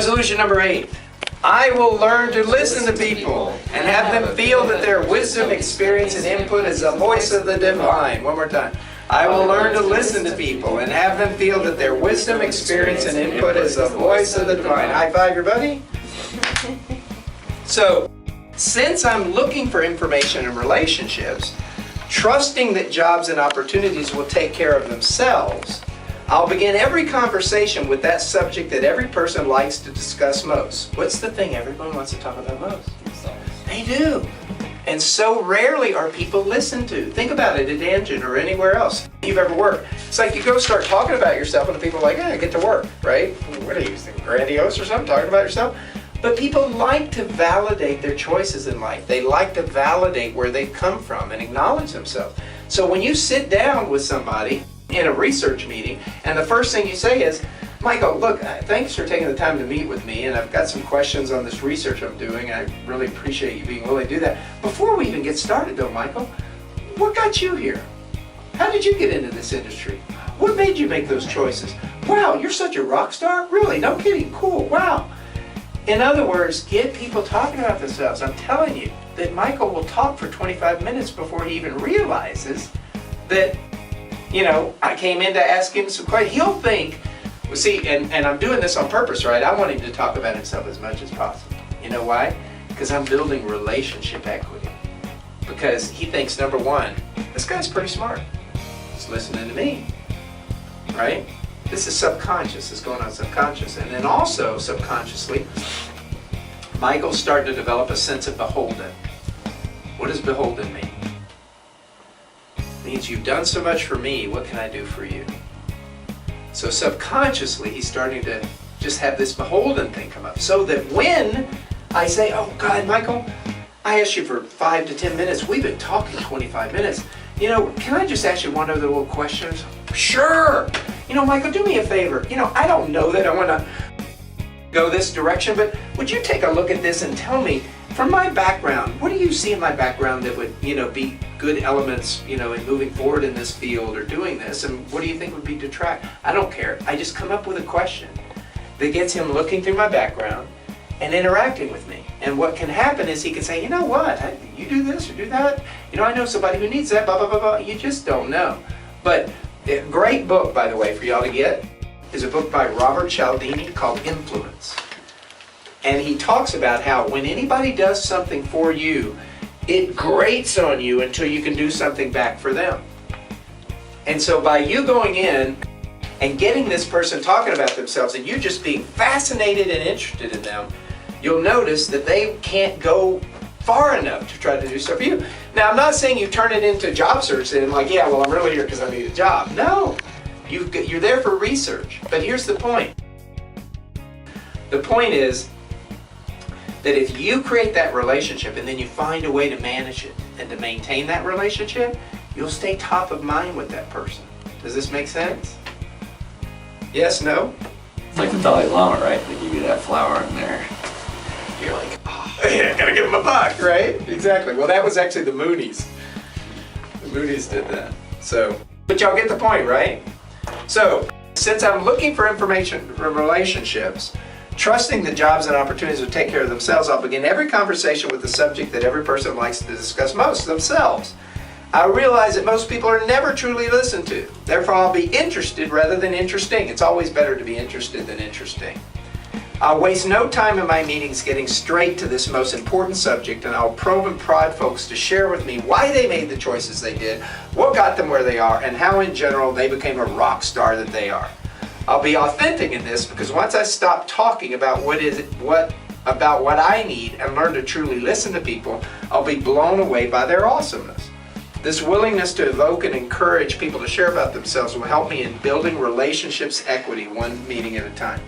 Resolution number 8. I will learn to listen to people and have them feel that their wisdom, experience, and input is the voice of the divine. One more time. I will learn to listen to people and have them feel that their wisdom, experience, and input is the voice of the divine. High five, everybody. So, since I'm looking for information in relationships, trusting that jobs and opportunities will take care of themselves, I'll begin every conversation with that subject that every person likes to discuss most. What's the thing everyone wants to talk about most? They do. And so rarely are people listened to. Think about it at Engine or anywhere else you've ever worked. It's like you go start talking about yourself and the people are like, get to work, right? What are you, grandiose or something, talking about yourself? But people like to validate their choices in life. They like to validate where they've come from and acknowledge themselves. So when you sit down with somebody in a research meeting and the first thing you say is, Michael, look, thanks for taking the time to meet with me, and I've got some questions on this research I'm doing. I really appreciate you being willing to do that. Before we even get started though, Michael, what got you here? How did you get into this industry? What made you make those choices? Wow, you're such a rock star? Really? No kidding? Cool. Wow. In other words, get people talking about themselves. I'm telling you that Michael will talk for 25 minutes before he even realizes that, I came in to ask him some questions. He'll think, see, and I'm doing this on purpose, right? I want him to talk about himself as much as possible. You know why? Because I'm building relationship equity. Because he thinks, number one, this guy's pretty smart. He's listening to me, right? This is subconscious. It's going on subconscious. And then also, subconsciously, Michael's starting to develop a sense of beholden. What does beholden mean? It means you've done so much for me, what can I do for you? So subconsciously, he's starting to just have this beholden thing come up. So that when I say, oh God, Michael, I asked you for 5 to 10 minutes. We've been talking 25 minutes. Can I just ask you one other little question? Sure. Michael, do me a favor. I don't know that I want to go this direction, but would you take a look at this and tell me, from my background, what do you see in my background that would, be good elements, in moving forward in this field or doing this, and what do you think would be detract? I don't care. I just come up with a question that gets him looking through my background and interacting with me. And what can happen is he can say, you know what, you do this or do that. I know somebody who needs that, blah, blah, blah, blah. You just don't know. But a great book, by the way, for y'all to get is a book by Robert Cialdini called Influence. And he talks about how when anybody does something for you, it grates on you until you can do something back for them. And so by you going in and getting this person talking about themselves and you just being fascinated and interested in them, you'll notice that they can't go far enough to try to do stuff for you. Now, I'm not saying you turn it into job search and I'm really here because I need a job. No, you're there for research. But here's the point. The point is that if you create that relationship and then you find a way to manage it and to maintain that relationship, you'll stay top of mind with that person. Does this make sense? Yes, no? It's like the Dalai Lama, right? They give you that flower in there. You're like, gotta give him a buck, right? Exactly. Well, that was actually the Moonies. The Moonies did that. So, but y'all get the point, right? So, since I'm looking for information from relationships, trusting that jobs and opportunities will take care of themselves, I'll begin every conversation with the subject that every person likes to discuss most, themselves. I realize that most people are never truly listened to. Therefore, I'll be interested rather than interesting. It's always better to be interested than interesting. I'll waste no time in my meetings getting straight to this most important subject, and I'll probe and prod folks to share with me why they made the choices they did, what got them where they are, and how in general they became a rock star that they are. I'll be authentic in this because once I stop talking about what I need and learn to truly listen to people, I'll be blown away by their awesomeness. This willingness to evoke and encourage people to share about themselves will help me in building relationships equity one meeting at a time.